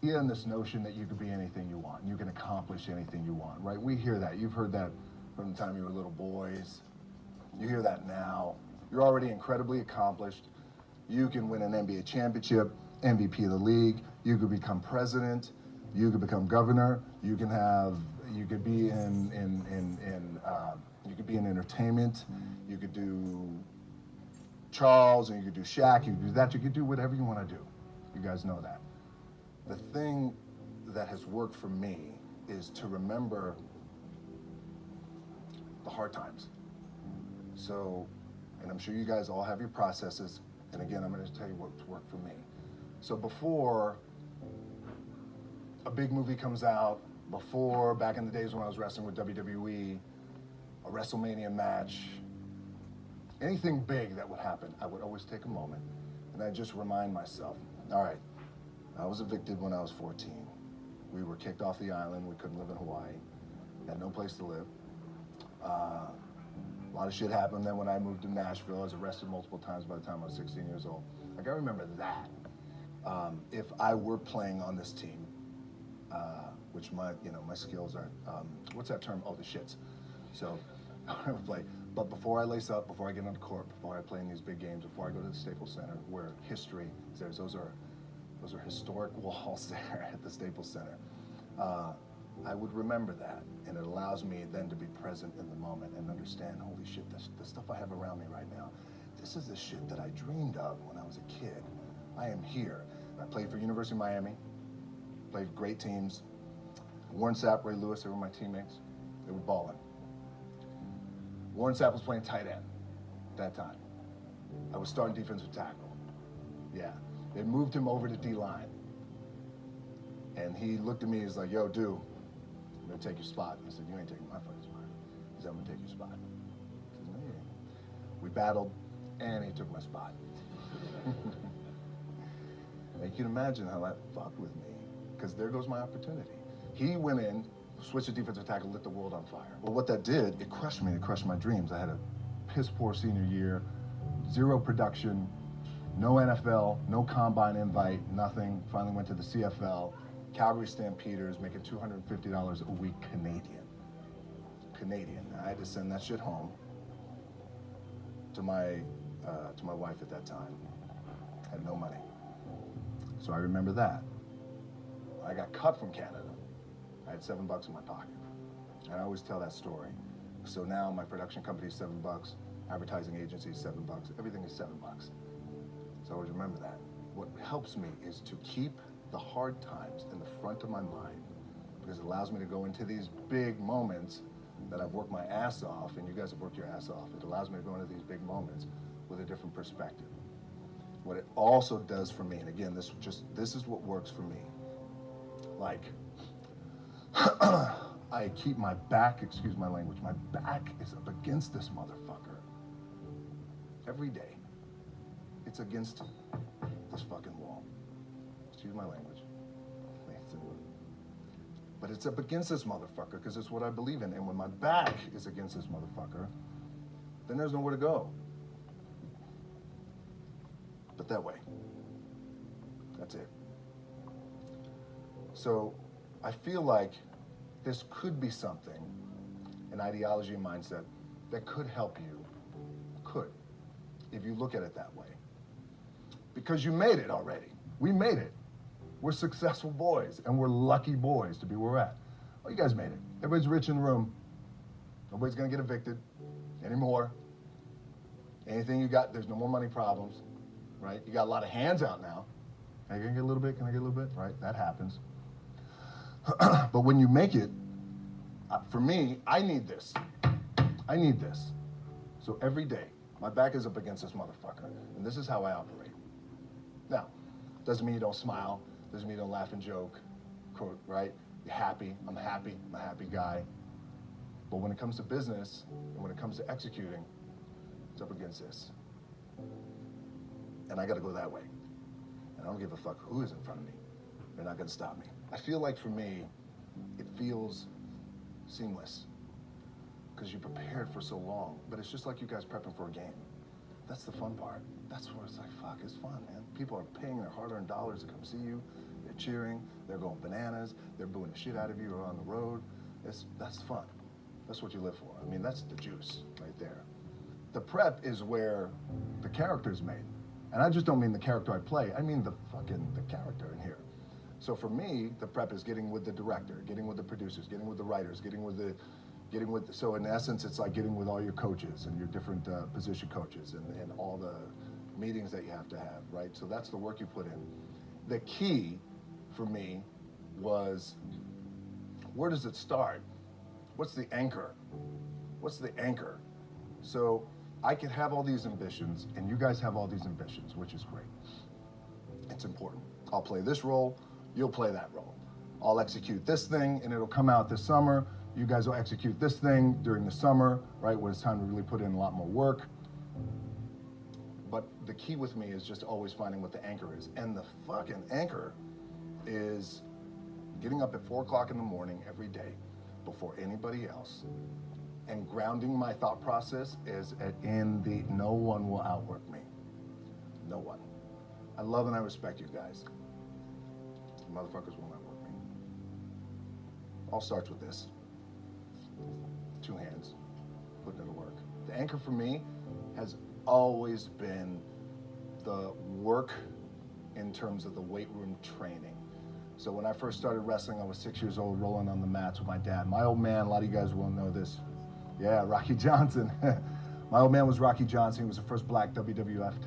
in this notion that you could be anything you want, you can accomplish anything you want, right? We hear that. You've heard that from the time you were little boys. You hear that now. You're already incredibly accomplished. You can win an NBA championship, MVP of the league. You could become president. You could become governor. You can have. You could be you could be in entertainment. You could do Charles, and you could do Shaq. You could do that. You could do whatever you want to do. You guys know that. The thing that has worked for me is to remember the hard times. So, and I'm sure you guys all have your processes. And again, I'm going to tell you what's worked for me. So before a big movie comes out, before, back in the days when I was wrestling with WWE, a WrestleMania match, anything big that would happen, I would always take a moment and I just remind myself, all right, I was evicted when I was 14. We were kicked off the island. We couldn't live in Hawaii. Had no place to live. A lot of shit happened. Then when I moved to Nashville, I was arrested multiple times by the time I was 16 years old. Like, I remember that. If I were playing on this team, which my skills are, what's that term? Oh, the shits. So I would play. But before I lace up, before I get on the court, before I play in these big games, before I go to the Staples Center, where history is there, those are historic walls there at the Staples Center. I would remember that, and it allows me then to be present in the moment and understand, holy shit, the stuff I have around me right now, this is the shit that I dreamed of when I was a kid. I am here. I played for University of Miami, played for great teams. Warren Sapp, Ray Lewis, they were my teammates. They were balling. Warren Sapp was playing tight end at that time. I was starting defensive tackle. Yeah. They moved him over to D-line. And he looked at me, he's like, yo, dude, I'm gonna take your spot. I said, you ain't taking my fucking spot. He said, I'm gonna take your spot. I said, no, you ain't. We battled, and he took my spot. And you can imagine how that fucked with me, because there goes my opportunity. He went in, switched to defensive tackle, lit the world on fire. Well, what that did, it crushed me, it crushed my dreams. I had a piss poor senior year, zero production, no NFL, no combine invite, nothing. Finally went to the CFL, Calgary Stampeders, making $250 a week Canadian. I had to send that shit home to my wife at that time. Had no money. So I remember that. I got cut from Canada. I had $7 in my pocket. And I always tell that story. So now my production company is $7, advertising agency is $7, everything is $7. So I always remember that. What helps me is to keep the hard times in the front of my mind, because it allows me to go into these big moments that I've worked my ass off, and you guys have worked your ass off. It allows me to go into these big moments with a different perspective. What it also does for me, and again, this is what works for me. Like, I keep my back, excuse my language, my back is up against this motherfucker every day. It's against this fucking wall. Excuse my language. But it's up against this motherfucker because it's what I believe in. And when my back is against this motherfucker, then there's nowhere to go. But that way. That's it. So I feel like this could be something, an ideology and mindset, that could help you. Could. If you look at it that way. Because you made it already. We made it. We're successful boys, and we're lucky boys to be where we're at. Oh, you guys made it. Everybody's rich in the room. Nobody's gonna get evicted anymore. Anything you got, there's no more money problems, right? You got a lot of hands out now. Hey, can I get a little bit? Can I get a little bit? Right, that happens. But when you make it, for me, I need this. I need this. So every day, my back is up against this motherfucker, and this is how I operate. Now, doesn't mean you don't smile, doesn't mean you don't laugh and joke, right? You're happy, I'm a happy guy. But when it comes to business, and when it comes to executing, it's up against this. And I gotta go that way. And I don't give a fuck who is in front of me. They're not gonna stop me. I feel like for me, it feels seamless because you prepared for so long, but it's just like you guys prepping for a game. That's the fun part. That's where it's like, fuck, it's fun, man. People are paying their hard-earned dollars to come see you. They're cheering. They're going bananas. They're booing the shit out of you on the road. That's fun. That's what you live for. I mean, that's the juice right there. The prep is where the character's made. And I just don't mean the character I play. I mean the character in here. So for me, the prep is getting with the director, getting with the producers, getting with the writers, so in essence, it's like getting with all your coaches and your different position coaches and all the meetings that you have to have, right? So that's the work you put in. The key for me was, where does it start? What's the anchor? What's the anchor? So I could have all these ambitions, and you guys have all these ambitions, which is great. It's important. I'll play this role, you'll play that role. I'll execute this thing, and it'll come out this summer. You guys will execute this thing during the summer, right, when it's time to really put in a lot more work. But the key with me is just always finding what the anchor is. And the fucking anchor is getting up at 4 o'clock in the morning every day before anybody else and grounding my thought process is in the no one will outwork me. No one. I love and I respect you guys. Motherfuckers will outwork me. All starts with this. 2 hands, putting it to work. The anchor for me has always been the work in terms of the weight room training. So when I first started wrestling, I was 6 years old, rolling on the mats with my dad. My old man, a lot of you guys won't know this. Yeah, Rocky Johnson. My old man was Rocky Johnson. He was the first black WWF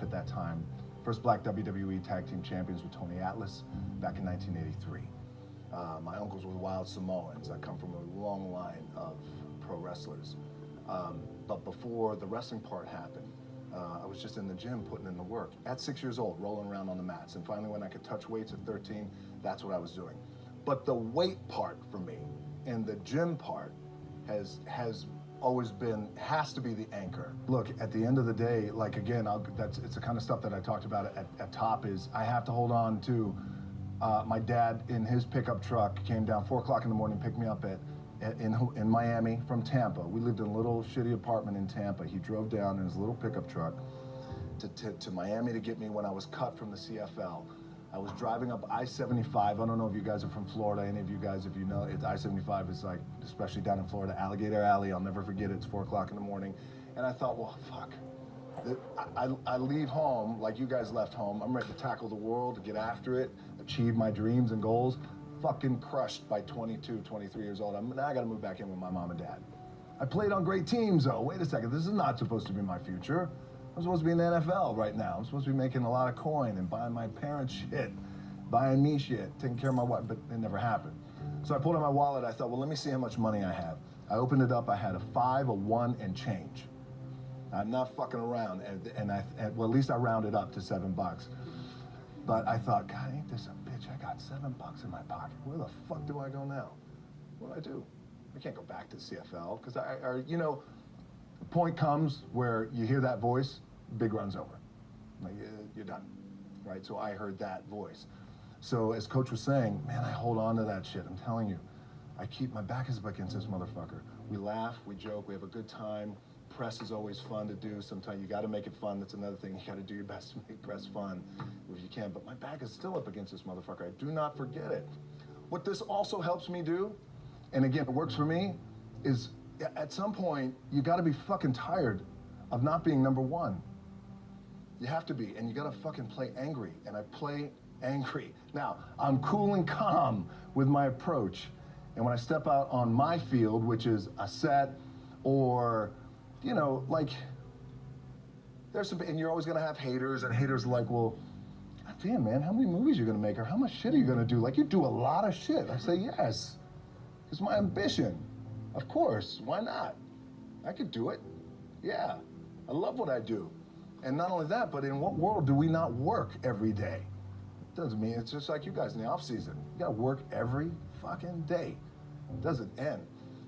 at that time. First black WWE tag team champions with Tony Atlas back in 1983. My uncles were Wild Samoans. I come from a long line of pro wrestlers. But before the wrestling part happened, I was just in the gym putting in the work. At 6 years old, rolling around on the mats. And finally, when I could touch weights at 13, that's what I was doing. But the weight part for me and the gym part has always been, has to be the anchor. Look, at the end of the day, like again, it's the kind of stuff that I talked about at top is I have to hold on to my dad in his pickup truck came down 4 o'clock in the morning, picked me up in Miami from Tampa. We lived in a little shitty apartment in Tampa. He drove down in his little pickup truck to Miami to get me when I was cut from the CFL. I was driving up I-75. I don't know if you guys are from Florida. Any of you guys, if you know, I-75 is like, especially down in Florida, Alligator Alley. I'll never forget it. It's 4 o'clock in the morning. And I thought, well, fuck. I leave home like you guys left home. I'm ready to tackle the world, to get after it, achieve my dreams and goals. Fucking crushed by 22, 23 years old. Now I gotta move back in with my mom and dad. I played on great teams though. Wait a second, this is not supposed to be my future. I'm supposed to be in the NFL right now. I'm supposed to be making a lot of coin and buying my parents shit, buying me shit, taking care of my wife, but it never happened. So I pulled out my wallet. I thought, well, let me see how much money I have. I opened it up. I had a 5, a 1, and change. I'm not fucking around. Well, at least I rounded up to $7. But I thought, God, ain't this a bitch? I got $7 in my pocket. Where the fuck do I go now? What do I do? I can't go back to the CFL because you know, the point comes where you hear that voice, big run's over. Like, you're done, right? So I heard that voice. So as Coach was saying, man, I hold on to that shit. I'm telling you, my back is up against this motherfucker. We laugh, we joke, we have a good time. Press is always fun to do. Sometimes you got to make it fun. That's another thing. You got to do your best to make press fun if you can. But my back is still up against this motherfucker. I do not forget it. What this also helps me do, and again, it works for me, is at some point, you got to be fucking tired of not being number one. You have to be, and you got to fucking play angry. And I play angry. Now, I'm cool and calm with my approach. And when I step out on my field, which is a set or, you know, like, there's some, and you're always gonna have haters, and haters are like, well, God damn, man, how many movies are you gonna make, or how much shit are you gonna do? Like, you do a lot of shit. I say, yes, it's my ambition. Of course, why not? I could do it. Yeah, I love what I do. And not only that, but in what world do we not work every day? It doesn't mean, it's just like you guys in the off season. You gotta work every fucking day. It doesn't end.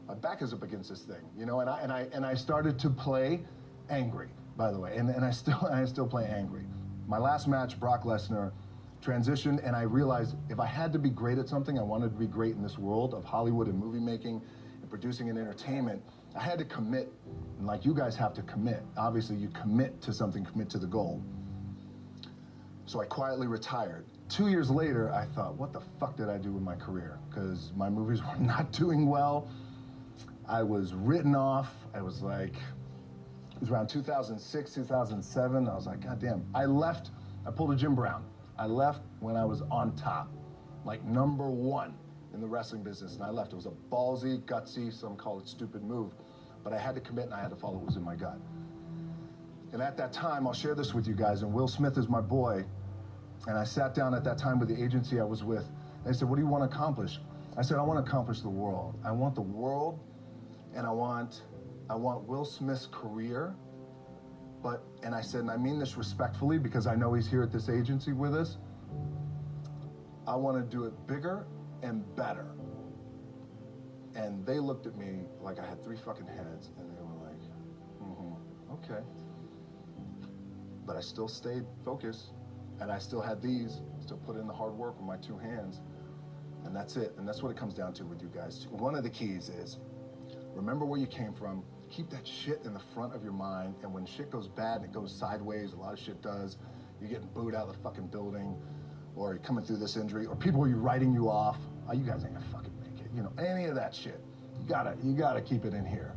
My back is up against this thing, you know, and I started to play angry, by the way, and I still play angry. My last match, Brock Lesnar, transitioned, and I realized if I had to be great at something, I wanted to be great in this world of Hollywood and movie making and producing and entertainment, I had to commit, and like you guys have to commit. Obviously, you commit to something, commit to the goal. So I quietly retired. 2 years later, I thought, what the fuck did I do with my career? Because my movies were not doing well. I was written off. I was like, it was around 2006, 2007. I was like, God damn. I left, I pulled a Jim Brown. I left when I was on top, like #1 in the wrestling business, and I left. It was a ballsy, gutsy, some call it stupid move, but I had to commit and I had to follow what was in my gut. And at that time, I'll share this with you guys, and Will Smith is my boy, and I sat down at that time with the agency I was with, and they said, what do you want to accomplish? I said, I want to accomplish the world. I want the world, and I want Will Smith's career, and I said, and I mean this respectfully because I know he's here at this agency with us, I want to do it bigger and better. And they looked at me like I had 3 fucking heads, and they were like, okay. But I still stayed focused, and I still had still put in the hard work with my 2 hands, and that's it. And that's what it comes down to with you guys. One of the keys is, remember where you came from, keep that shit in the front of your mind, and when shit goes bad and it goes sideways, a lot of shit does, you're getting booed out of the fucking building, or you're coming through this injury, or people are writing you off, oh, you guys ain't gonna fucking make it, you know, any of that shit. You gotta keep it in here.